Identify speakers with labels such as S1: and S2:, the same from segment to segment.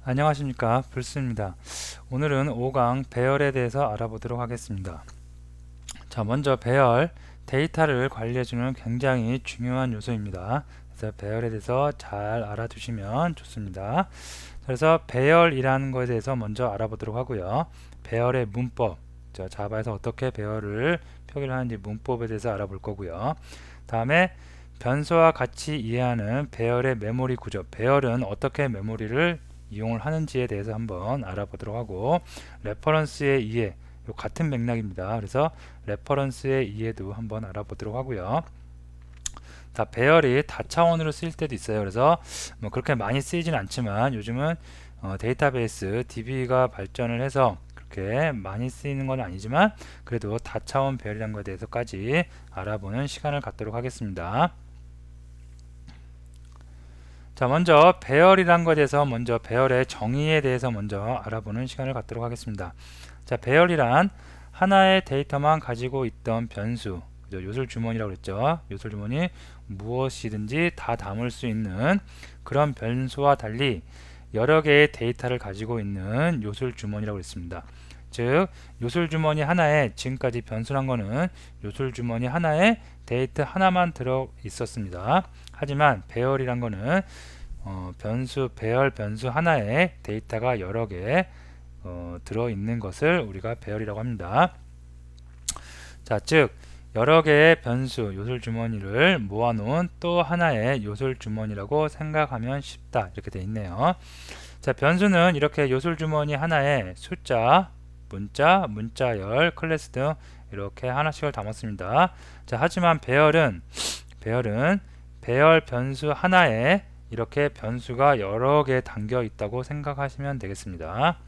S1: 안녕하십니까, 불스입니다. 오늘은 5강 배열에 대해서 알아보도록 하겠습니다. 자, 먼저 배열, 데이터를 관리해주는 굉장히 중요한 요소입니다. 그래서 배열에 대해서 잘 알아두시면 좋습니다. 그래서 배열이라는 것에 대해서 먼저 알아보도록 하고요. 배열의 문법, 자바에서 어떻게 배열을 표기를 하는지 문법에 대해서 알아볼 거고요. 다음에 변수와 같이 이해하는 배열의 메모리 구조, 배열은 어떻게 메모리를 이용을 하는지에 대해서 한번 알아보도록 하고, 레퍼런스의 이해, 같은 맥락입니다. 그래서 레퍼런스의 이해도 한번 알아보도록 하고요. 다 배열이 다차원으로 쓰일 때도 있어요. 그래서 뭐 그렇게 많이 쓰이진 않지만 요즘은 데이터베이스 DB가 발전을 해서 그렇게 많이 쓰이는 건 아니지만 그래도 다차원 배열이라는 것에 대해서까지 알아보는 시간을 갖도록 하겠습니다. 자, 먼저 배열이란 것에 대해서 먼저 배열의 정의에 대해서 먼저 알아보는 시간을 갖도록 하겠습니다. 자, 배열이란 하나의 데이터만 가지고 있던 변수, 요술 주머니라고 그랬죠. 요술 주머니 무엇이든지 다 담을 수 있는 그런 변수와 달리 여러 개의 데이터를 가지고 있는 요술 주머니라고 했습니다. 즉, 요술 주머니 하나에 지금까지 변수란 거는 요술 주머니 하나에 데이터 하나만 들어 있었습니다. 하지만 배열이란 거는 배열 변수 하나에 데이터가 여러 개 들어있는 것을 우리가 배열이라고 합니다. 자, 즉 여러 개의 변수 요술 주머니를 모아놓은 또 하나의 요술 주머니라고 생각하면 쉽다, 이렇게 되어 있네요. 자, 변수는 이렇게 요술 주머니 하나에 숫자, 문자, 문자열, 클래스 등 이렇게 하나씩을 담았습니다. 자, 하지만 배열 변수 하나에 이렇게 변수가 여러 개 담겨 있다고 생각하시면 되겠습니다.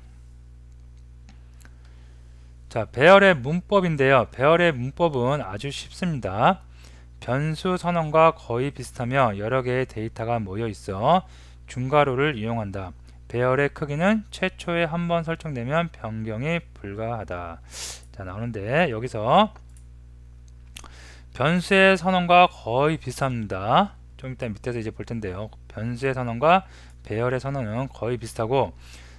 S1: 자, 배열의 문법인데요. 배열의 문법은 아주 쉽습니다. 변수 선언과 거의 비슷하며 여러 개의 데이터가 모여 있어 중괄호를 이용한다. 배열의 크기는 최초에 한 번 설정되면 변경이 불가하다. 자, 나오는데 여기서 변수의 선언과 거의 비슷합니다. 좀 이따 밑에서 이제 볼 텐데요. 변수의 선언과 배열의 선언은 거의 비슷하고,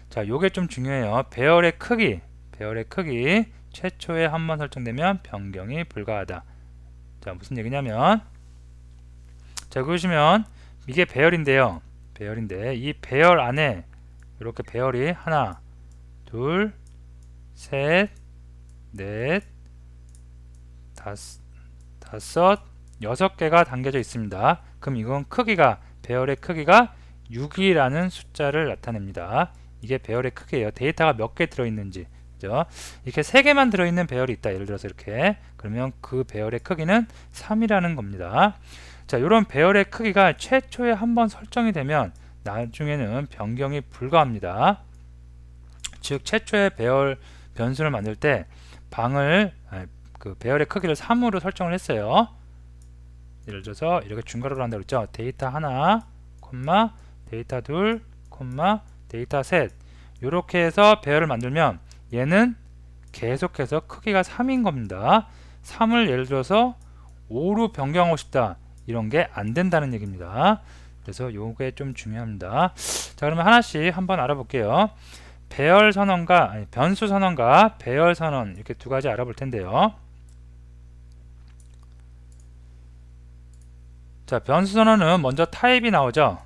S1: 자, 요게 좀 중요해요. 배열의 크기 최초에 한 번 설정되면 변경이 불가하다. 자, 무슨 얘기냐면, 자, 보시면 이게 배열인데요. 배열인데 이 배열 안에 이렇게 배열이 하나, 둘, 셋, 넷, 다섯, 여섯 개가 담겨져 있습니다. 그럼 이건 배열의 크기가 6이라는 숫자를 나타냅니다. 이게 배열의 크기예요. 데이터가 몇 개 들어있는지. 그죠? 이렇게 3개만 들어있는 배열이 있다. 예를 들어서 이렇게. 그러면 그 배열의 크기는 3이라는 겁니다. 자, 이런 배열의 크기가 최초에 한번 설정이 되면 나중에는 변경이 불가합니다. 즉, 최초의 배열 변수를 만들 때 그 배열의 크기를 3으로 설정을 했어요. 예를 들어서 이렇게 중괄호로 한다고 했죠. 데이터 하나, 콤마, 데이터 둘, 콤마, 데이터 셋. 이렇게 해서 배열을 만들면 얘는 계속해서 크기가 3인 겁니다. 3을 예를 들어서 5로 변경하고 싶다. 이런 게 안 된다는 얘기입니다. 그래서 요게 좀 중요합니다. 자, 그러면 하나씩 한번 알아볼게요. 변수 선언과 배열 선언, 이렇게 두 가지 알아볼 텐데요. 자, 변수 선언은 먼저 타입이 나오죠.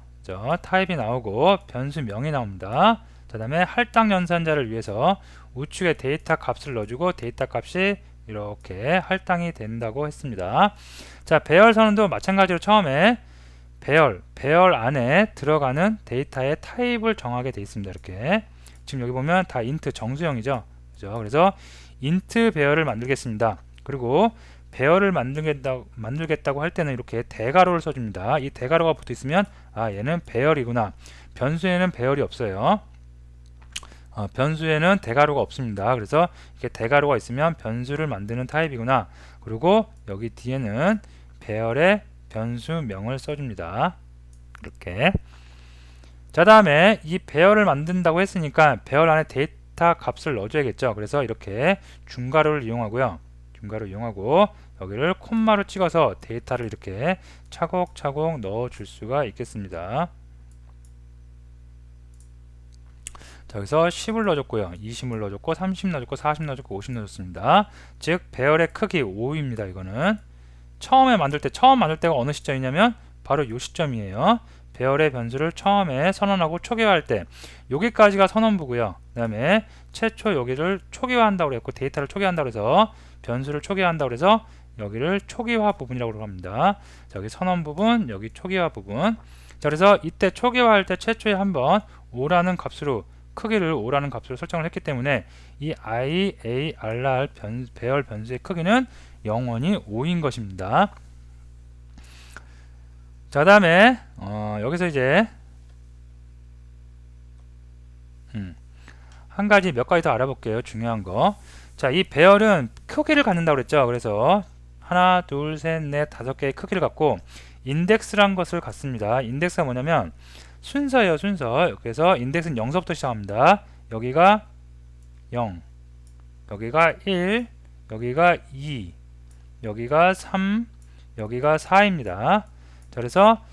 S1: 타입이 나오고 변수명이 나옵니다. 그 다음에 할당 연산자를 위해서 우측에 데이터 값을 넣어주고 데이터 값이 이렇게 할당이 된다고 했습니다. 자, 배열 선언도 마찬가지로 처음에 배열 안에 들어가는 데이터의 타입을 정하게 되어 있습니다. 이렇게 지금 여기 보면 다 인트 정수형이죠. 그죠? 그래서 인트 배열을 만들겠습니다. 그리고 배열을 만들겠다고 할 때는 이렇게 대괄호를 써줍니다. 이 대괄호가 붙어 있으면 얘는 배열이구나. 변수에는 배열이 없어요. 변수에는 대괄호가 없습니다. 그래서 이렇게 대괄호가 있으면 변수를 만드는 타입이구나. 그리고 여기 뒤에는 배열의 변수명을 써줍니다. 이렇게. 자, 다음에 이 배열을 만든다고 했으니까 배열 안에 데이터 값을 넣어줘야겠죠. 그래서 이렇게 중괄호를 이용하고요. 중괄호 이용하고 여기를 콤마로 찍어서 데이터를 이렇게 차곡차곡 넣어 줄 수가 있겠습니다. 자, 여기서 10을 넣어줬고요. 20을 넣어줬고 30 넣어줬고 40 넣어줬고 50 넣어줬습니다. 즉 배열의 크기 5입니다. 이거는 처음 만들 때가 어느 시점이냐면 바로 요 시점이에요. 배열의 변수를 처음에 선언하고 초기화할 때 여기까지가 선언부고요. 그 다음에 최초 여기를 초기화한다고 그랬고 데이터를 초기화한다고 해서 변수를 초기화한다고 해서 여기를 초기화 부분이라고 합니다. 자, 여기 선언 부분, 여기 초기화 부분. 자, 그래서 이때 초기화할 때 최초에 한번 5라는 값으로 크기를 5라는 값으로 설정을 했기 때문에 이 IARR 배열 변수의 크기는 영원히 5인 것입니다. 자, 다음에 여기서 이제 한 가지 몇 가지 더 알아볼게요. 중요한 거. 자, 이 배열은 크기를 갖는다고 그랬죠. 그래서 하나, 둘, 셋, 넷, 다섯 개의 크기를 갖고 인덱스란 것을 갖습니다. 인덱스가 뭐냐면 순서예요, 순서. 그래서 인덱스는 0서부터 시작합니다. 여기가 0, 여기가 1, 여기가 2, 여기가 3, 여기가 4입니다. 자, 그래서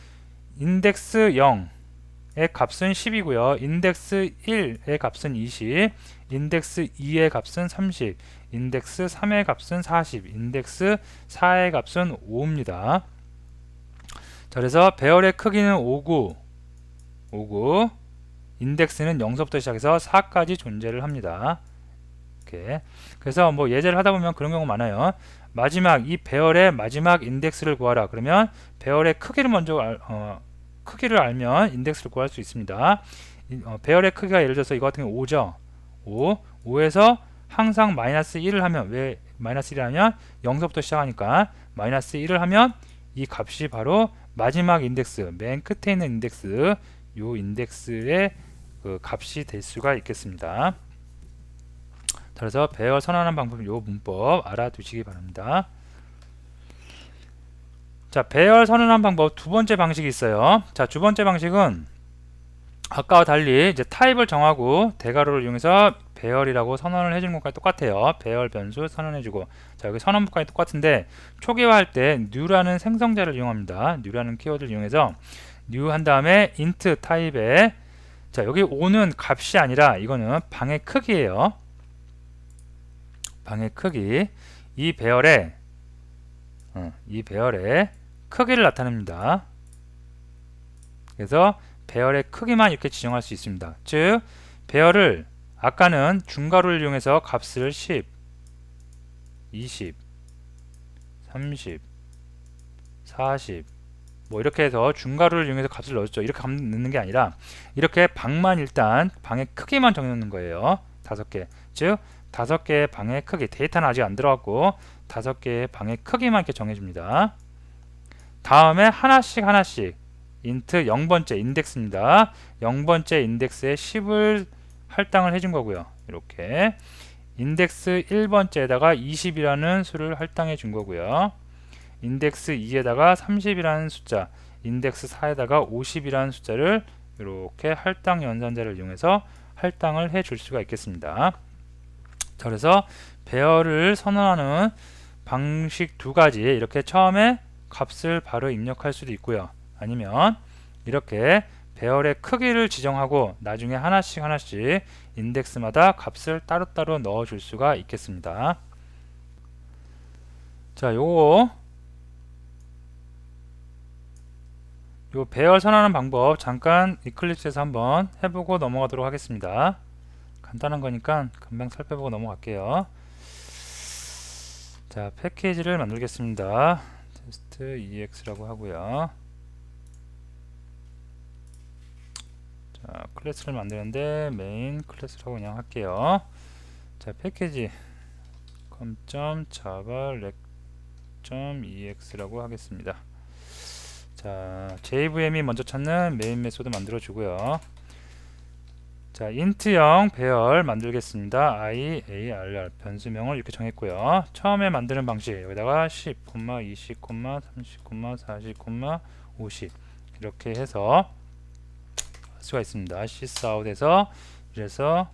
S1: 인덱스 0의 값은 10이고요. 인덱스 1의 값은 20, 인덱스 2의 값은 30, 인덱스 3의 값은 40, 인덱스 4의 값은 5입니다. 자, 그래서 배열의 크기는 5고 인덱스는 0서부터 시작해서 4까지 존재를 합니다. 이렇게. 그래서 뭐 예제를 하다 보면 그런 경우 많아요. 마지막 이 배열의 마지막 인덱스를 구하라. 그러면 배열의 크기를 먼저 크기를 알면 인덱스를 구할 수 있습니다. 배열의 크기가 예를 들어서 이거 같은 경우 5죠. 5에서 항상 마이너스 1을 하면, 왜 마이너스 1을 하면 0서부터 시작하니까 마이너스 1을 하면 이 값이 바로 마지막 인덱스, 맨 끝에 있는 인덱스, 요 인덱스의 그 값이 될 수가 있겠습니다. 그래서 배열 선언하는 방법, 요 문법 알아두시기 바랍니다. 자, 배열 선언하는 방법 두 번째 방식이 있어요. 자, 두 번째 방식은 아까와 달리 이제 타입을 정하고 대괄호를 이용해서 배열이라고 선언을 해주는 것까지 똑같아요. 배열 변수 선언해주고. 자, 여기 선언부까지 똑같은데 초기화할 때 new라는 생성자를 이용합니다. new라는 키워드를 이용해서 new 한 다음에 int 타입에, 자, 여기 5는 값이 아니라 이거는 방의 크기예요. 방의 크기. 이 배열의 크기를 나타냅니다. 그래서 배열의 크기만 이렇게 지정할 수 있습니다. 즉 배열을 아까는 중괄호를 이용해서 값을 10, 20, 30, 40 뭐 이렇게 해서 중괄호를 이용해서 값을 넣었죠. 이렇게 값 넣는 게 아니라 이렇게 방만, 일단 방의 크기만 정해놓는 거예요. 5개. 즉 5개의 방의 크기, 데이터는 아직 안 들어갔고 5개의 방의 크기만 이렇게 정해줍니다. 다음에 하나씩 int 0번째 인덱스입니다. 0번째 인덱스에 10을 할당을 해준 거고요. 이렇게 인덱스 1번째에다가 20이라는 수를 할당해 준 거고요. 인덱스 2에다가 30이라는 숫자, 인덱스 4에다가 50이라는 숫자를 이렇게 할당 연산자를 이용해서 할당을 해 줄 수가 있겠습니다. 자, 그래서 배열을 선언하는 방식 두 가지, 이렇게 처음에 값을 바로 입력할 수도 있고요. 아니면 이렇게 배열의 크기를 지정하고 나중에 하나씩 인덱스마다 값을 따로따로 넣어 줄 수가 있겠습니다. 자, 요 배열 선언하는 방법 잠깐 이클립스에서 한번 해보고 넘어가도록 하겠습니다. 간단한 거니까 금방 살펴보고 넘어갈게요. 자, 패키지를 만들겠습니다. 테스트 ex라고 하고요. 자, 클래스를 만드는데 메인 클래스라고 그냥 할게요. 자, 패키지 com.java.ex라고 하겠습니다. 자, JVM이 먼저 찾는 메인 메소드 만들어 주고요. 자, int형 배열 만들겠습니다. IARR 변수명을 이렇게 정했고요. 처음에 만드는 방식, 여기다가 10, 20, 30, 40, 50 이렇게 해서 할 수가 있습니다. sysout에서 이래서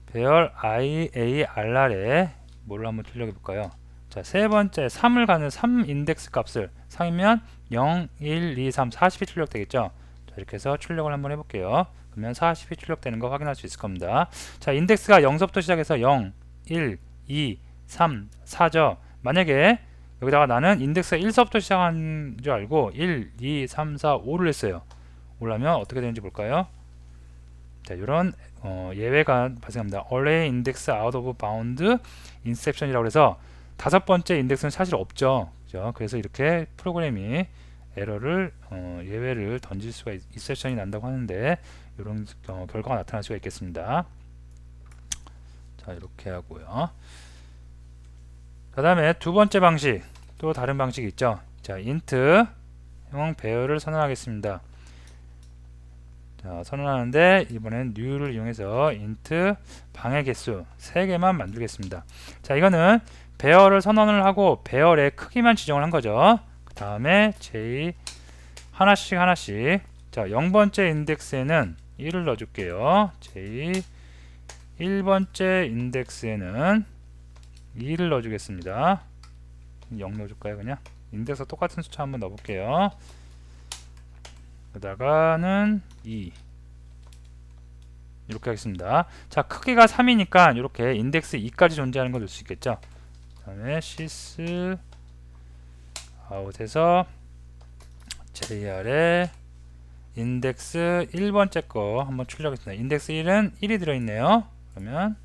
S1: 배열 IARR에 뭘로 한번 출력해 볼까요? 자, 세 번째 3을 가는 3 인덱스 값을 3이면 0, 1, 2, 3, 40이 출력되겠죠. 자, 이렇게 해서 출력을 한번 해볼게요. 그러면 40이 출력되는 거 확인할 수 있을 겁니다. 자, 인덱스가 0서부터 시작해서 0, 1, 2, 3, 4죠. 만약에 여기다가 나는 인덱스가 1서부터 시작한 줄 알고 1, 2, 3, 4, 5를 했어요. 올라면 어떻게 되는지 볼까요? 자, 이런 예외가 발생합니다. Array index out of bound inception이라고 해서 다섯 번째 인덱스는 사실 없죠. 그죠? 그래서 이렇게 프로그램이 에러를 예외를 던질 수가 인셉션이 난다고 하는데 이런 결과가 나타날 수가 있겠습니다. 자, 이렇게 하고요. 그 다음에 두 번째 방식, 또 다른 방식이 있죠. 자, int형 배열을 선언하겠습니다. 자, 선언하는데 이번엔 new를 이용해서 int 방의 개수 3개만 만들겠습니다. 자, 이거는 배열을 선언을 하고 배열의 크기만 지정을 한 거죠. 그 다음에 j 하나씩 자, 0번째 인덱스에는 1을 넣어줄게요. j 1번째 인덱스에는 2를 넣어주겠습니다. 0 넣어줄까요? 그냥 인덱스 똑같은 숫자 한번 넣어볼게요. 그다가는 2 이렇게 하겠습니다. 자, 크기가 3이니까 이렇게 인덱스 2까지 존재하는 걸 넣을 수 있겠죠. 그 다음에 sys out에서 JR에 인덱스 1번째 거 한번 출력했습니다. 인덱스 1은 1이 들어있네요. 그러면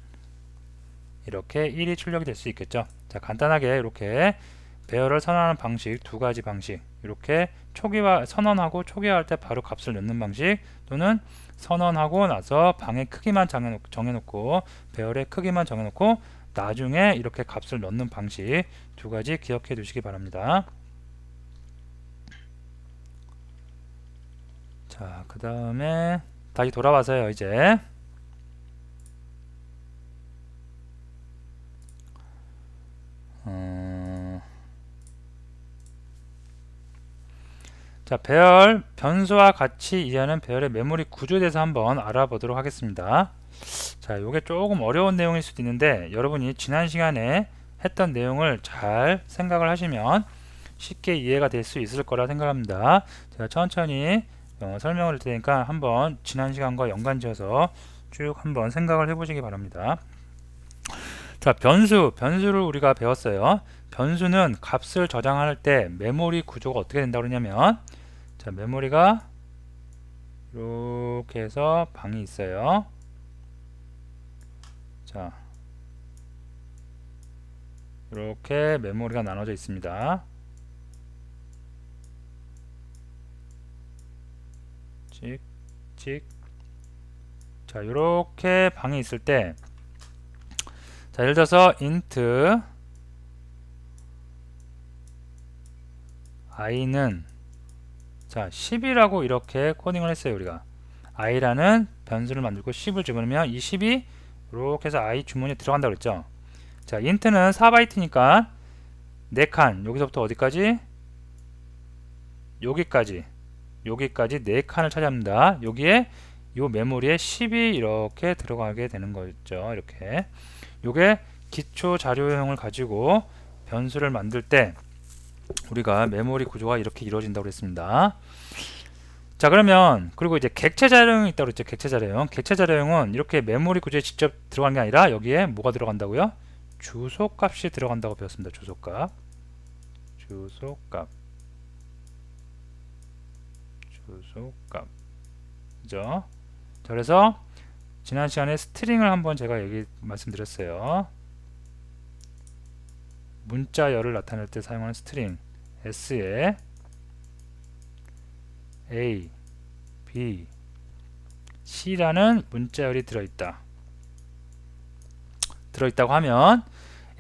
S1: 이렇게 1이 출력이 될 수 있겠죠. 자, 간단하게 이렇게 배열을 선언하는 방식, 두 가지 방식, 이렇게 선언하고 초기화할 때 바로 값을 넣는 방식, 또는 선언하고 나서 방의 크기만 정해놓고 배열의 크기만 정해놓고 나중에 이렇게 값을 넣는 방식, 두 가지 기억해 두시기 바랍니다. 자, 그 다음에 다시 돌아와서요. 이제 자, 배열 변수와 같이 이해하는 배열의 메모리 구조에 대해서 한번 알아보도록 하겠습니다. 자, 요게 조금 어려운 내용일 수도 있는데 여러분이 지난 시간에 했던 내용을 잘 생각을 하시면 쉽게 이해가 될 수 있을 거라 생각합니다. 제가 천천히 설명을 할 테니까 한번 지난 시간과 연관지어서 쭉 한번 생각을 해보시기 바랍니다. 자, 변수를 우리가 배웠어요. 변수는 값을 저장할 때 메모리 구조가 어떻게 된다고 그러냐면, 자, 메모리가 이렇게 해서 방이 있어요. 자, 이렇게 메모리가 나눠져 있습니다. 찍찍. 자, 이렇게 방이 있을 때, 자, 예를 들어서 int i는 자 10이라고 이렇게 코딩을 했어요. 우리가 i라는 변수를 만들고 10을 집어넣으면 이 10이 이렇게 해서 i 주문에 들어간다고 그랬죠. 자, int는 4바이트니까 4칸, 여기서부터 어디까지? 여기까지 4칸을 차지합니다. 여기에 요 메모리에 10이 이렇게 들어가게 되는 거죠. 이렇게 요게 기초 자료형을 가지고 변수를 만들 때 우리가 메모리 구조가 이렇게 이루어진다고 했습니다. 자, 그러면 그리고 이제 객체 자료형이 있다고 그랬죠. 객체 자료형은 이렇게 메모리 구조에 직접 들어간 게 아니라 여기에 뭐가 들어간다고요? 주소값이 들어간다고 배웠습니다. 주소값. 그죠? 자, 그래서 지난 시간에 스트링을 한번 제가 말씀드렸어요. 문자열을 나타낼 때 사용하는 스트링 s에 a, b, c라는 문자열이 들어있다고 하면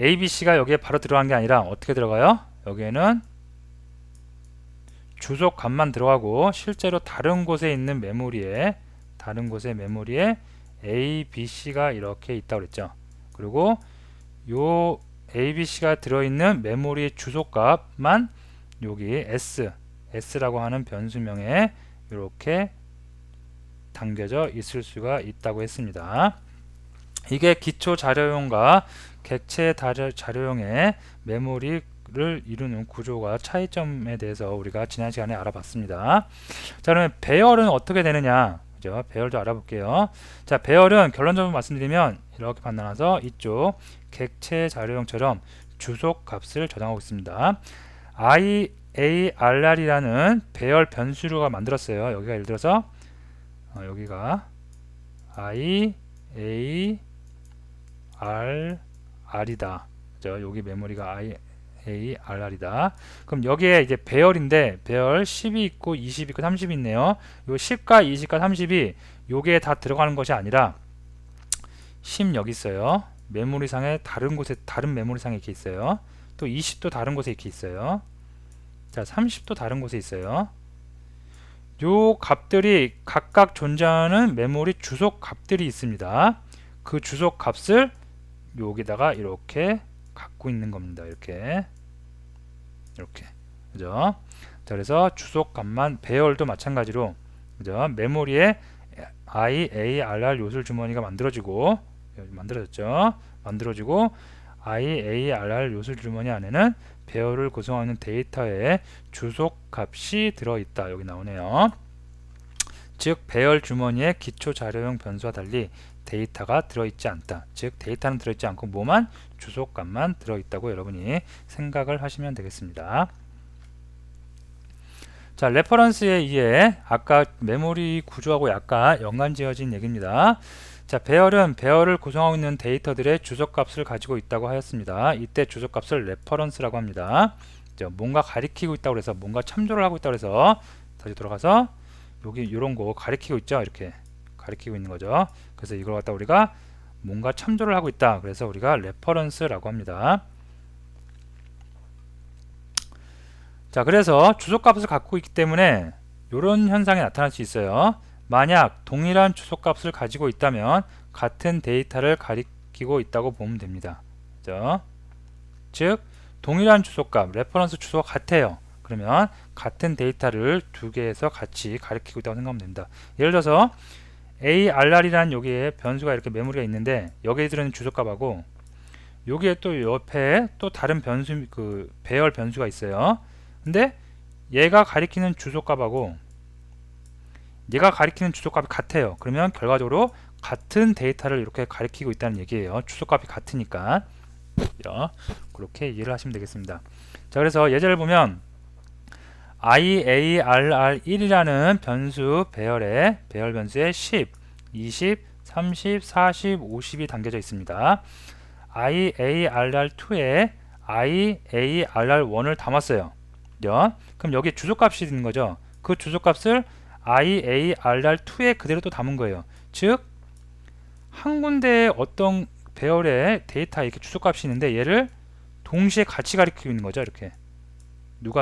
S1: a, b, c가 여기에 바로 들어간 게 아니라 어떻게 들어가요? 여기에는 주소값만 들어가고 실제로 다른 곳에 있는 메모리에 a, b, c가 이렇게 있다고 그랬죠. 그리고 요 ABC가 들어있는 메모리의 주소값만 여기 S라고 하는 변수명에 이렇게 담겨져 있을 수가 있다고 했습니다. 이게 기초 자료형과 객체 자료형의 메모리를 이루는 구조와 차이점에 대해서 우리가 지난 시간에 알아봤습니다. 자, 그러면 배열은 어떻게 되느냐? 그죠? 배열도 알아볼게요. 자, 배열은 결론적으로 말씀드리면 이렇게 판단해서 이쪽 객체 자료형처럼 주속 값을 저장하고 있습니다. IARR이라는 배열 변수가 만들었어요. 여기가 예를 들어서 여기가 IARR이다. 그죠? 여기 메모리가 IARR이다. 그럼 여기에 이제 배열인데 배열 10이 있고 20이 있고 30이 있네요. 요 10과 20과 30이 요게 다 들어가는 것이 아니라 10 여기 있어요. 메모리상에 다른 곳에 다른 메모리상에 이렇게 있어요. 또 20도 다른 곳에 이렇게 있어요. 자, 30도 다른 곳에 있어요. 요 값들이 각각 존재하는 메모리 주속 값들이 있습니다. 그 주속 값을 여기다가 이렇게 갖고 있는 겁니다. 이렇게 그죠? 자, 그래서 주속 값만 배열도 마찬가지로 그죠? 메모리에 IARR 요술 주머니가 만들어지고 IARR 요술 주머니 안에는 배열을 구성하는 데이터의 주속 값이 들어있다. 여기 나오네요. 즉 배열 주머니에 기초 자료형 변수와 달리 데이터가 들어있지 않다. 즉 데이터는 들어있지 않고 뭐만 주속 값만 들어있다고 여러분이 생각을 하시면 되겠습니다. 자, 레퍼런스에 의해 아까 메모리 구조하고 약간 연관지어진 얘기입니다. 자, 배열은 배열을 구성하고 있는 데이터들의 주소값을 가지고 있다고 하였습니다. 이때 주소값을 레퍼런스라고 합니다. 뭔가 가리키고 있다고 해서 뭔가 참조를 하고 있다고 해서 다시 돌아가서 여기 이런 거 가리키고 있죠. 이렇게 가리키고 있는 거죠. 그래서 이걸 갖다 우리가 뭔가 참조를 하고 있다. 그래서 우리가 레퍼런스라고 합니다. 자, 그래서 주소값을 갖고 있기 때문에 이런 현상이 나타날 수 있어요. 만약 동일한 주소값을 가지고 있다면 같은 데이터를 가리키고 있다고 보면 됩니다. 그죠? 즉 동일한 주소값, 레퍼런스 주소가 같아요. 그러면 같은 데이터를 두 개에서 같이 가리키고 있다고 생각하면 됩니다. 예를 들어서 ARR이라는 여기에 변수가 이렇게 메모리가 있는데 여기에 들어있는 주소값하고 여기에 또 옆에 또 다른 변수, 그 배열 변수가 있어요. 근데 얘가 가리키는 주소값하고 얘가 가리키는 주소값이 같아요. 그러면 결과적으로 같은 데이터를 이렇게 가리키고 있다는 얘기예요. 주소값이 같으니까. 그렇게 이해를 하시면 되겠습니다. 자, 그래서 예제를 보면 IARR1이라는 변수 배열 변수에 10, 20, 30, 40, 50이 담겨져 있습니다. IARR2에 IARR1을 담았어요. 그럼 여기에 주소값이 있는 거죠. 그 주소값을 IARR2에 그대로 또 담은 거예요. 즉, 한 군데에 어떤 배열의 데이터에 이렇게 주소값이 있는데 얘를 동시에 같이 가리키고 있는 거죠. 이렇게 누구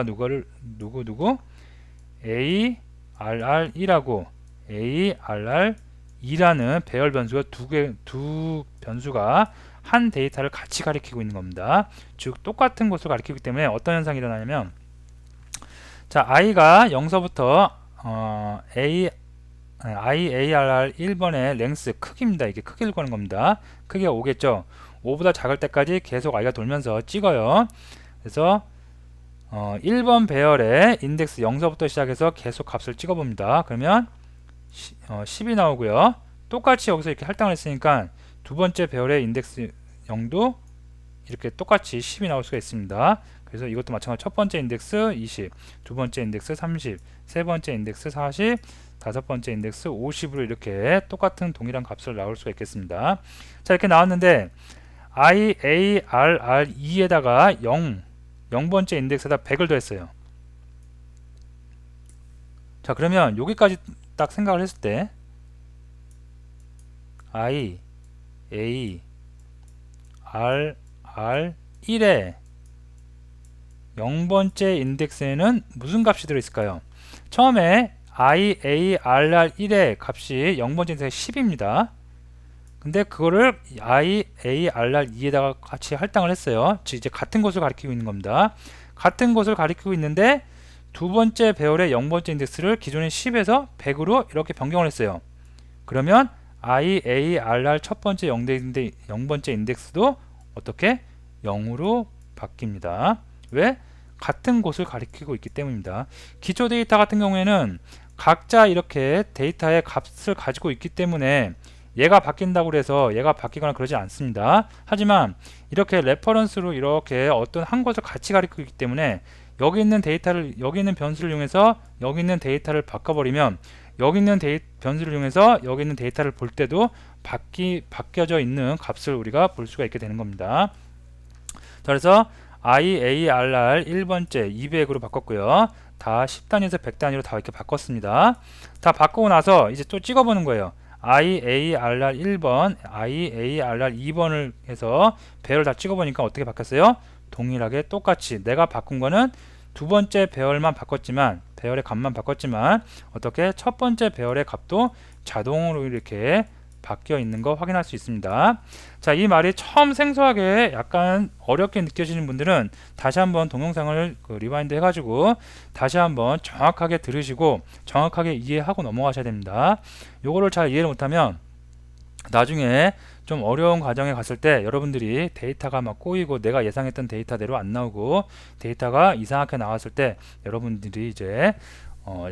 S1: ARR1하고 ARR2라는 배열 변수가 두 변수가 한 데이터를 같이 가리키고 있는 겁니다. 즉 똑같은 것을 가리키기 때문에 어떤 현상이 일어나냐면 자, i가 0서부터 IARR 1번의 랭스 크기입니다. 이게 크기를 구하는 겁니다. 크기가 5겠죠. 5보다 작을 때까지 계속 i가 돌면서 찍어요. 그래서 1번 배열의 인덱스 0서부터 시작해서 계속 값을 찍어봅니다. 그러면 10이 나오고요. 똑같이 여기서 이렇게 할당을 했으니까 두 번째 배열의 인덱스 0도 이렇게 똑같이 10이 나올 수가 있습니다. 그래서 이것도 마찬가지로 첫 번째 인덱스 20, 두 번째 인덱스 30, 세 번째 인덱스 40, 다섯 번째 인덱스 50으로 이렇게 똑같은 동일한 값을 나올 수가 있겠습니다. 자, 이렇게 나왔는데 IARR2에다가 0번째 인덱스에다 100을 더했어요. 자, 그러면 여기까지 딱 생각을 했을 때 IARR1에 0번째 인덱스에는 무슨 값이 들어있을까요? 처음에 IARR1의 값이 0번째 인덱스에 10입니다. 근데 그거를 IARR2에다가 같이 할당을 했어요. 즉 이제 같은 것을 가리키고 있는 겁니다. 같은 것을 가리키고 있는데 두 번째 배열의 0번째 인덱스를 기존의 10에서 100으로 이렇게 변경을 했어요. 그러면 IARR 첫 번째 0번째 인덱스도 어떻게? 0으로 바뀝니다. 왜? 같은 곳을 가리키고 있기 때문입니다. 기초 데이터 같은 경우에는 각자 이렇게 데이터의 값을 가지고 있기 때문에 얘가 바뀐다고 해서 얘가 바뀌거나 그러지 않습니다. 하지만 이렇게 레퍼런스로 이렇게 어떤 한 것을 같이 가리키고 있기 때문에 여기 있는 데이터를, 여기 있는 변수를 이용해서 여기 있는 데이터를 바꿔버리면 여기 있는 변수를 이용해서 여기 있는 데이터를 볼 때도 바뀌어져 있는 값을 우리가 볼 수가 있게 되는 겁니다. 자, 그래서 IARR 1번째 200으로 바꿨고요. 다 10단위에서 100단위로 다 이렇게 바꿨습니다. 다 바꾸고 나서 이제 또 찍어보는 거예요. IARR 1번, IARR 2번을 해서 배열 다 찍어보니까 어떻게 바뀌었어요? 동일하게 똑같이 내가 바꾼 거는 두 번째 배열만 바꿨지만, 배열의 값만 바꿨지만 어떻게 첫 번째 배열의 값도 자동으로 이렇게 바뀌어 있는 거 확인할 수 있습니다. 자, 이 말이 처음 생소하게 약간 어렵게 느껴지는 분들은 다시 한번 동영상을 리와인드 해가지고 다시 한번 정확하게 들으시고 정확하게 이해하고 넘어가셔야 됩니다. 요거를 잘 이해를 못하면 나중에 좀 어려운 과정에 갔을 때 여러분들이 데이터가 막 꼬이고 내가 예상했던 데이터대로 안 나오고 데이터가 이상하게 나왔을 때 여러분들이 이제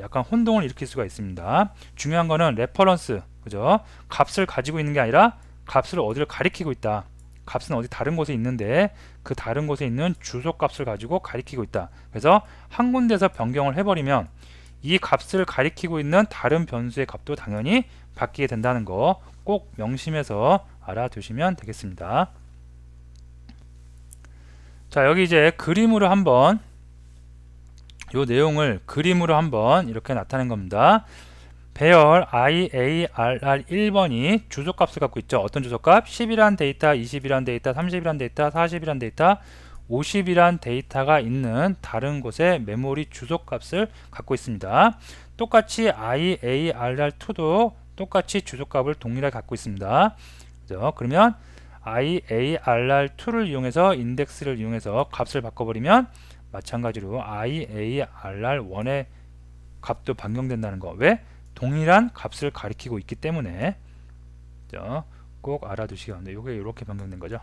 S1: 약간 혼동을 일으킬 수가 있습니다. 중요한 거는 레퍼런스, 그죠? 값을 가지고 있는 게 아니라 값을 어디를 가리키고 있다. 값은 어디 다른 곳에 있는데 그 다른 곳에 있는 주소 값을 가지고 가리키고 있다. 그래서 한 군데서 변경을 해버리면 이 값을 가리키고 있는 다른 변수의 값도 당연히 바뀌게 된다는 거 꼭 명심해서 알아두시면 되겠습니다. 자, 여기 이제 그림으로 한번 요 내용을 그림으로 한번 이렇게 나타낸 겁니다. 배열 IARR 1번이 주소값을 갖고 있죠. 어떤 주소값? 10이란 데이터, 20이란 데이터, 30이란 데이터, 40이란 데이터, 50이란 데이터가 있는 다른 곳의 메모리 주소값을 갖고 있습니다. 똑같이 IARR2도 똑같이 주소값을 동일하게 갖고 있습니다. 그죠? 그러면 IARR2를 이용해서 인덱스를 이용해서 값을 바꿔버리면 마찬가지로 IARR1의 값도 변경된다는 거. 왜? 동일한 값을 가리키고 있기 때문에. 그죠? 꼭 알아두시기 바랍니다. 이게 이렇게 변경된 거죠.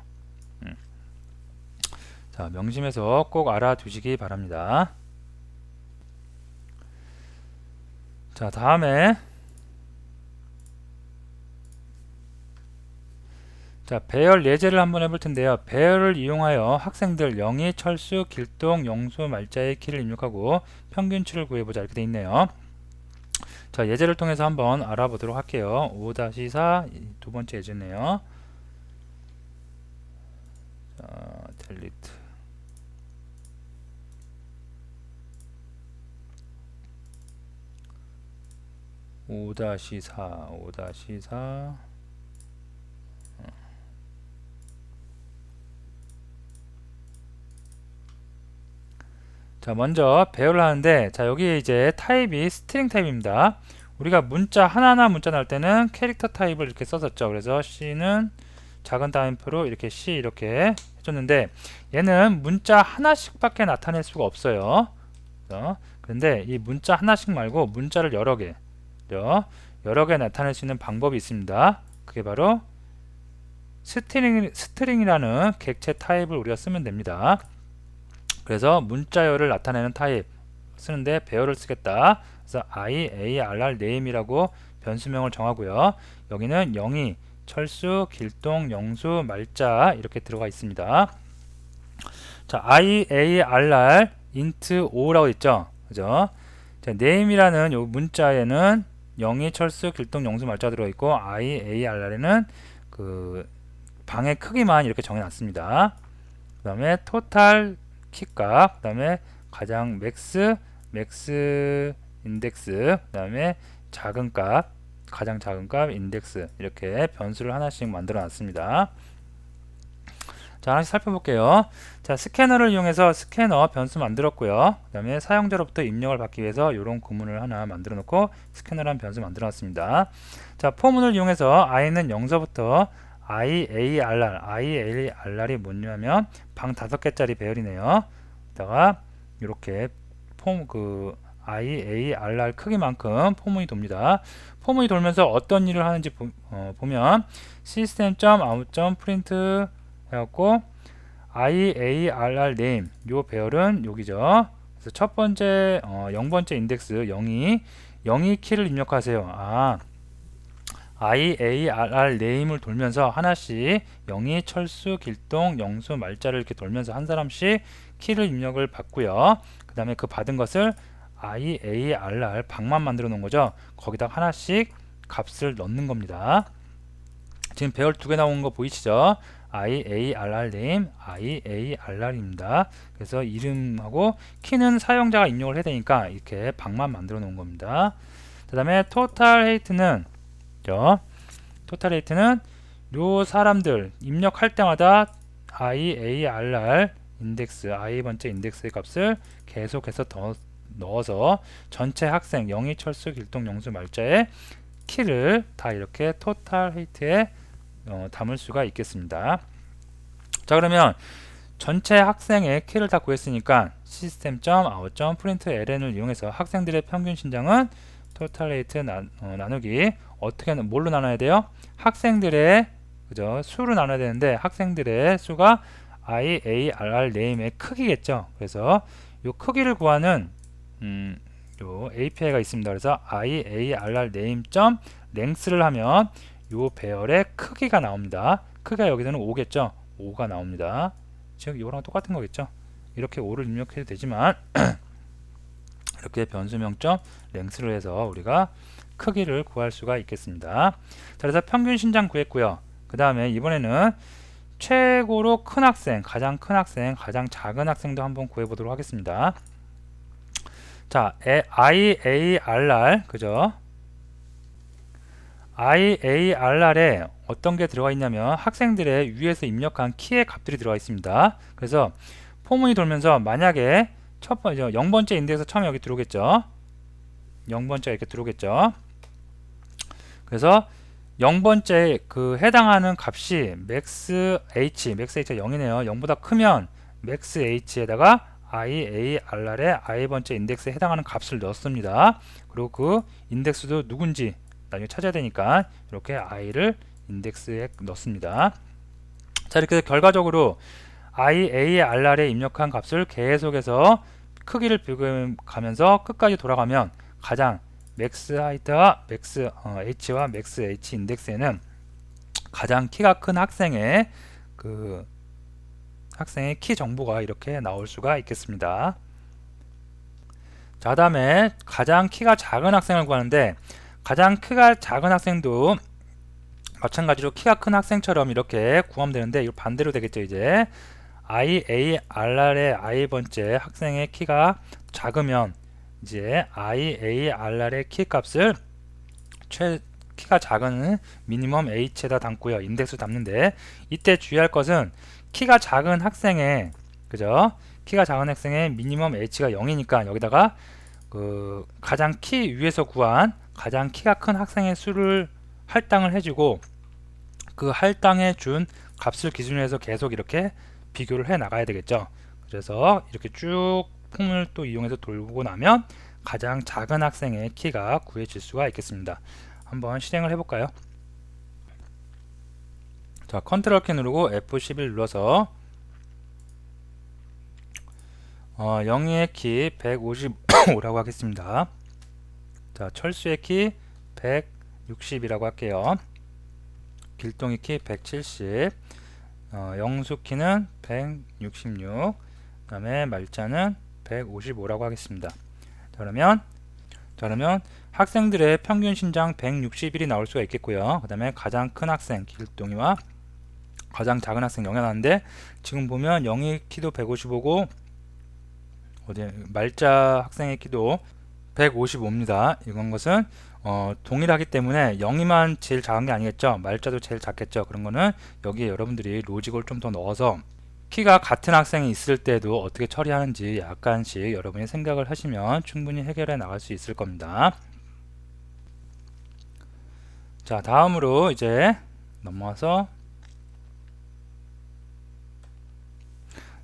S1: 자, 명심해서 꼭 알아두시기 바랍니다. 자, 다음에 자, 배열 예제를 한번 해볼 텐데요. 배열을 이용하여 학생들 영희, 철수, 길동, 영수, 말자의 키를 입력하고 평균치를 구해보자 이렇게 돼 있네요. 자, 예제를 통해서 한번 알아보도록 할게요. 5-4 두 번째 예제네요. 자, 델리트. (5-4) 자, 먼저 배열을 하는데, 자, 여기 이제 타입이 스트링 타입입니다. 우리가 문자 하나하나 문자 나올 때는 캐릭터 타입을 이렇게 썼었죠. 그래서 C는 작은 따옴표로 이렇게 C 이렇게 해줬는데, 얘는 문자 하나씩밖에 나타낼 수가 없어요. 그런데 이 문자 하나씩 말고 문자를 여러 개 나타낼 수 있는 방법이 있습니다. 그게 바로 스트링이라는 객체 타입을 우리가 쓰면 됩니다. 그래서 문자열을 나타내는 타입 쓰는데 배열을 쓰겠다. 그래서 IARR name이라고 변수명을 정하고요. 여기는 영희, 철수, 길동, 영수, 말자 이렇게 들어가 있습니다. 자, IARR int 5라고 있죠. 그죠? 자, name이라는 요 문자에는 영희, 철수, 길동, 영수, 말자 들어가 있고 IARR에는 그 방의 크기만 이렇게 정해놨습니다. 그 다음에 토탈 키값, 그 다음에 가장 맥스 인덱스, 그 다음에 작은 값, 가장 작은 값 인덱스 이렇게 변수를 하나씩 만들어 놨습니다. 자, 하나씩 살펴볼게요. 자, 스캐너를 이용해서 스캐너 변수 만들었고요. 그 다음에 사용자로부터 입력을 받기 위해서 이런 구문을 하나 만들어 놓고 스캐너라는 변수 만들어 놨습니다. 자, 포문을 이용해서 i는 0서부터 IARR이 뭐냐면 방 5개짜리 배열이네요. 다가 이렇게 IARR 크기만큼 포문이 돕니다. 포문이 돌면서 어떤 일을 하는지 보면 system.out.print 해갖고 IARR name 요 배열은 여기죠. 그래서 첫 번째 0번째 인덱스 0이 키를 입력하세요. IARR name을 돌면서 하나씩 영희, 철수, 길동, 영수, 말자를 이렇게 돌면서 한 사람씩 키를 입력을 받고요. 그 다음에 그 받은 것을 IARR 방만 만들어 놓은 거죠. 거기다 하나씩 값을 넣는 겁니다. 지금 배열 두 개 나온 거 보이시죠? IARR name, IARR입니다. 그래서 이름하고 키는 사용자가 입력을 해야 되니까 이렇게 방만 만들어 놓은 겁니다. 그 다음에 total weight는 토탈 레이트는 요 사람들 입력할 때마다 IARR 인덱스, i번째 인덱스의 값을 계속해서 더 넣어서 전체 학생 영희, 철수, 길동, 영수, 말자의 키를 다 이렇게 토탈 헤이트에 담을 수가 있겠습니다. 자, 그러면 전체 학생의 키를 다 구했으니까 system.out.println을 이용해서 학생들의 평균 신장은 토탈 레이트 나누기 어떻게 뭘로 나눠야 돼요? 학생들의 수로 나눠야 되는데 학생들의 수가 IARR name의 크기겠죠. 그래서 요 크기를 구하는 요 API가 있습니다. 그래서 IARR name.length를 하면 요 배열의 크기가 나옵니다. 크기가 여기서는 5겠죠. 5가 나옵니다. 즉 이거랑 똑같은 거겠죠. 이렇게 5를 입력해도 되지만 이렇게 변수명점 length를 해서 우리가 크기를 구할 수가 있겠습니다. 자, 그래서 평균 신장 구했고요. 그 다음에 이번에는 최고로 큰 학생, 가장 큰 학생, 가장 작은 학생도 한번 구해보도록 하겠습니다. 자, IARR 그죠? IARR에 어떤 게 들어가 있냐면 학생들의 위에서 입력한 키의 값들이 들어가 있습니다. 그래서 포문이 돌면서 만약에 첫 번째 0번째 인덱스 처음에 여기 들어오겠죠. 0번째 이렇게 들어오겠죠. 그래서 0번째 그 해당하는 값이 maxh가 0이네요. 0보다 크면 maxh에다가 IARR의 i번째 인덱스에 해당하는 값을 넣습니다. 그리고 그 인덱스도 누군지 나중에 찾아야 되니까 이렇게 i를 인덱스에 넣습니다. 자, 이렇게 해서 결과적으로 IARR에 입력한 값을 계속해서 크기를 비교하면서 끝까지 돌아가면 가장 max height와 max h와 max h 인덱스에는 가장 키가 큰 학생의 키 정보가 이렇게 나올 수가 있겠습니다. 자, 다음에 가장 키가 작은 학생을 구하는데 가장 키가 작은 학생도 마찬가지로 키가 큰 학생처럼 이렇게 구하면 되는데 이거 반대로 되겠죠. 이제 IARR의 i번째 학생의 키가 작으면 이제 IARR의 키 값을 키가 작은 미니멈 h에다 담고요. 인덱스 담는데 이때 주의할 것은 키가 작은 학생의 키가 작은 학생의 미니멈 h가 0이니까 여기다가 가장 키 위에서 구한 가장 키가 큰 학생의 수를 할당을 해주고 그 할당해 준 값을 기준으로 해서 계속 이렇게 비교를 해 나가야 되겠죠. 그래서 이렇게 쭉 폼을 또 이용해서 돌고 나면 가장 작은 학생의 키가 구해질 수가 있겠습니다. 한번 실행을 해볼까요? 자, 컨트롤 키 누르고 F11 눌러서 영희의 키 155라고 하겠습니다. 자, 철수의 키 160이라고 할게요. 길동이 키 170, 영수 키는 166, 그 다음에 말자는 155라고 하겠습니다. 자, 그러면 학생들의 평균 신장 161이 나올 수가 있겠고요. 그 다음에 가장 큰 학생 길동이와 가장 작은 학생 영이 나왔는데 지금 보면 영희 키도 155고 말자 학생의 키도 155입니다. 이건 것은 동일하기 때문에 영희만 제일 작은 게 아니겠죠. 말자도 제일 작겠죠. 그런 거는 여기에 여러분들이 로직을 좀 더 넣어서 키가 같은 학생이 있을 때도 어떻게 처리하는지 약간씩 여러분이 생각을 하시면 충분히 해결해 나갈 수 있을 겁니다. 자, 다음으로 이제 넘어와서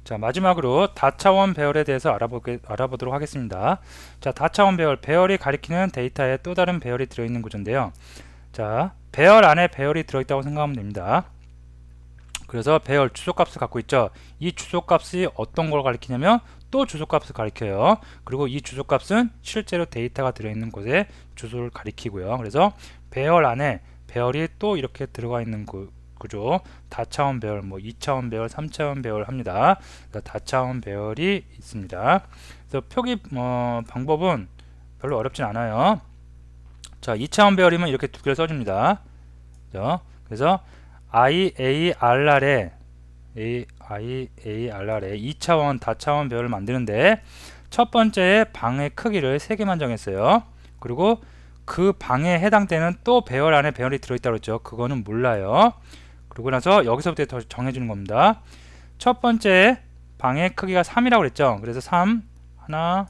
S1: 자, 마지막으로 다차원 배열에 대해서 알아보도록 하겠습니다. 자, 다차원 배열이 가리키는 데이터에 또 다른 배열이 들어있는 구조인데요. 자, 배열 안에 배열이 들어있다고 생각하면 됩니다. 그래서 배열 주소값을 갖고 있죠. 이 주소값이 어떤 걸 가리키냐면 또 주소값을 가리켜요. 그리고 이 주소값은 실제로 데이터가 들어있는 곳에 주소를 가리키고요. 그래서 배열 안에 배열이 또 이렇게 들어가 있는 구조, 다차원 배열, 뭐 2차원 배열, 3차원 배열 합니다. 다차원 배열이 있습니다. 그래서 표기 방법은 별로 어렵진 않아요. 자, 2차원 배열이면 이렇게 두 개를 써줍니다. 그래서 IARR에 2차원 다차원 배열을 만드는데 첫 번째 방의 크기를 3개만 정했어요. 그리고 그 방에 해당되는 또 배열 안에 배열이 들어있다고 했죠. 그거는 몰라요. 그러고 나서 여기서부터 더 정해주는 겁니다. 첫 번째 방의 크기가 3이라고 그랬죠. 그래서 3, 하나,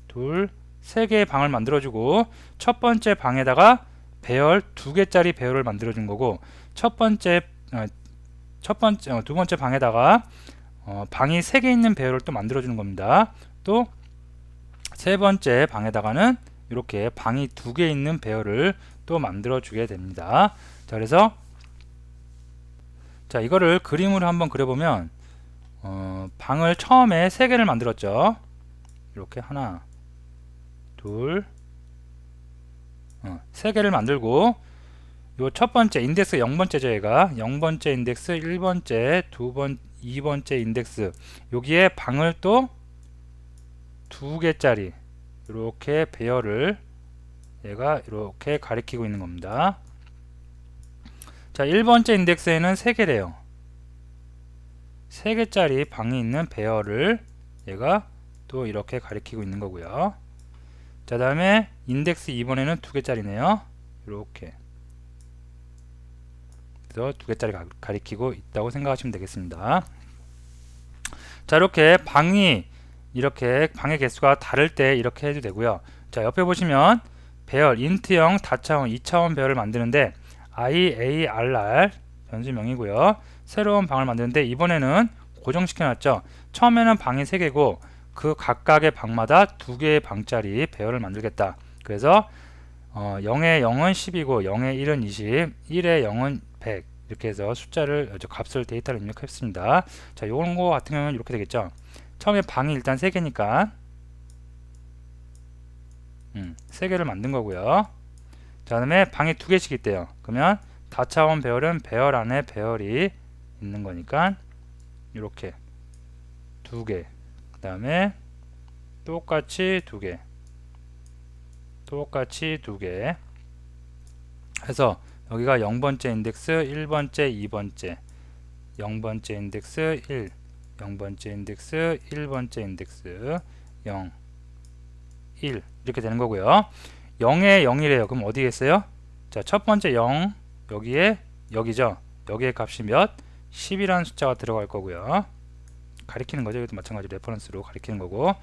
S1: 둘, 3개의 방을 만들어주고 첫 번째 방에다가 배열 2개짜리 배열을 만들어준 거고 두 번째 방에다가 방이 3개 있는 배열을 또 만들어주는 겁니다. 또 세 번째 방에다가는 이렇게 방이 2개 있는 배열을 또 만들어주게 됩니다. 자, 그래서 자, 이거를 그림으로 한번 그려보면 방을 처음에 3개를 만들었죠. 이렇게 하나, 둘, 3개를 만들고 요 첫 번째 인덱스 0번째죠. 얘가 0번째 인덱스, 1번째, 2번째 인덱스, 여기에 방을 또 2개짜리 이렇게 배열을 얘가 이렇게 가리키고 있는 겁니다. 자, 1번째 인덱스에는 3개래요. 3개짜리 방이 있는 배열을 얘가 또 이렇게 가리키고 있는 거고요. 자, 다음에 인덱스 2번에는 2개짜리네요. 이렇게. 그래서 2개짜리 가리키고 있다고 생각하시면 되겠습니다. 자, 이렇게 방의 개수가 다를 때 이렇게 해도 되고요. 자, 옆에 보시면 배열 인트형 다차원 2차원 배열을 만드는데 IARR 변수명이고요. 새로운 방을 만드는데 이번에는 고정시켜 놨죠. 처음에는 방이 3개고 그 각각의 방마다 2개의 방짜리 배열을 만들겠다. 그래서 0의 0은 10이고 0의 1은 20, 1의 0은 100 이렇게 해서 값을 데이터를 입력했습니다. 자, 요런 거 같은 경우는 이렇게 되겠죠. 처음에 방이 일단 3개니까 3개를 만든 거고요. 자, 다음에 방이 2개씩 있대요. 그러면 다차원 배열은 배열 안에 배열이 있는 거니까 이렇게 2개, 그 다음에 똑같이 2개, 똑같이 2개 해서 여기가 0번째 인덱스, 1번째, 2번째, 0번째 인덱스 1, 0번째 인덱스, 1번째 인덱스 0, 1 이렇게 되는 거고요. 0에 0이래요. 그럼 어디겠어요? 자, 첫 번째 0 여기죠. 여기의 값이 몇? 10이라는 숫자가 들어갈 거고요. 가리키는 거죠. 이것도 마찬가지로 레퍼런스로 가리키는 거고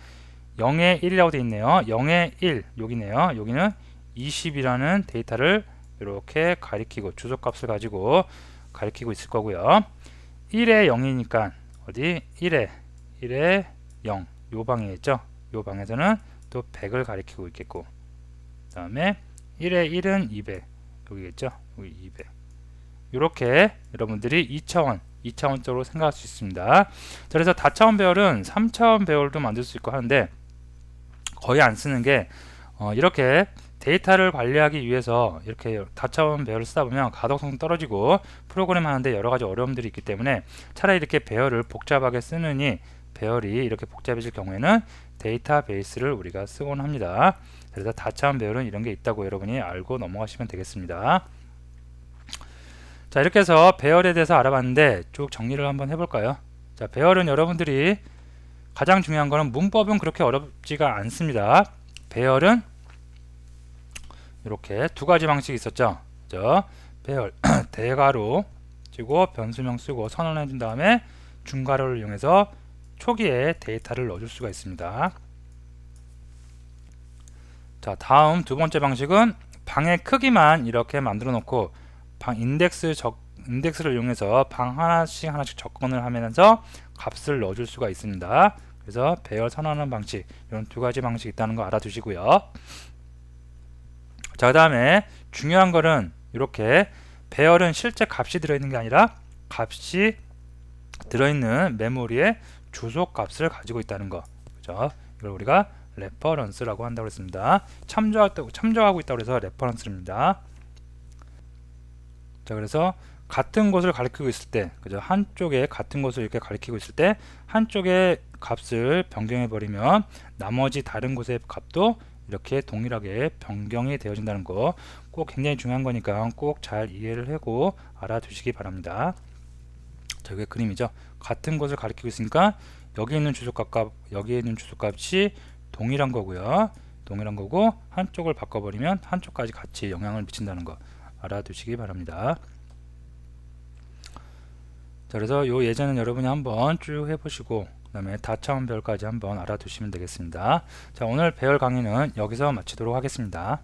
S1: 0에 1이라고 되어 있네요. 0에 1 여기네요. 여기는 20이라는 데이터를 이렇게 가리키고 주소값을 가지고 가리키고 있을 거고요. 1에 0이니까 어디 1에 0 요 방에 있죠. 요 방에서는 또 100을 가리키고 있겠고 그 다음에 1에 1은 200 여기겠죠. 여기 200 이렇게 여러분들이 2차원적으로 생각할 수 있습니다. 자, 그래서 다차원 배열은 3차원 배열도 만들 수 있고 하는데 거의 안 쓰는 게 이렇게 데이터를 관리하기 위해서 이렇게 다차원 배열을 쓰다 보면 가독성 떨어지고 프로그램 하는데 여러가지 어려움들이 있기 때문에 차라리 이렇게 배열을 복잡하게 쓰느니 배열이 이렇게 복잡해질 경우에는 데이터베이스를 우리가 쓰곤 합니다. 그래서 다차원 배열은 이런 게 있다고 여러분이 알고 넘어가시면 되겠습니다. 자, 이렇게 해서 배열에 대해서 알아봤는데 쭉 정리를 한번 해볼까요? 자, 배열은 여러분들이 가장 중요한 거는 문법은 그렇게 어렵지가 않습니다. 배열은 이렇게 2가지 방식이 있었죠. 배열 대괄호 치고 변수명 쓰고 선언해 준 다음에 중괄호를 이용해서 초기에 데이터를 넣어줄 수가 있습니다. 자, 다음 두 번째 방식은 방의 크기만 이렇게 만들어 놓고 방 인덱스를 이용해서 방 하나씩 접근을 하면서 값을 넣어줄 수가 있습니다. 그래서 배열 선언하는 방식, 이런 2가지 방식이 있다는 거 알아두시고요. 자, 그 다음에 중요한 거는 이렇게 배열은 실제 값이 들어있는 게 아니라 값이 들어있는 메모리의 주소 값을 가지고 있다는 거. 그죠? 이걸 우리가 레퍼런스라고 한다고 했습니다. 참조하고 있다고 해서 레퍼런스입니다. 자, 그래서 같은 곳을 가리키고 있을 때, 그죠? 한쪽에 같은 곳을 이렇게 가리키고 있을 때 한쪽의 값을 변경해 버리면 나머지 다른 곳의 값도 이렇게 동일하게 변경이 되어진다는 거 꼭 굉장히 중요한 거니까 꼭 잘 이해를 하고 알아두시기 바랍니다. 자, 이게 그림이죠. 같은 곳을 가리키고 있으니까 여기 있는 주소값, 여기에 있는 주소값이 동일한 거고요. 동일한 거고 한쪽을 바꿔버리면 한쪽까지 같이 영향을 미친다는 거 알아두시기 바랍니다. 자, 그래서 요 예제는 여러분이 한번 쭉 해보시고 그 다음에 다차원 배열까지 한번 알아두시면 되겠습니다. 자, 오늘 배열 강의는 여기서 마치도록 하겠습니다.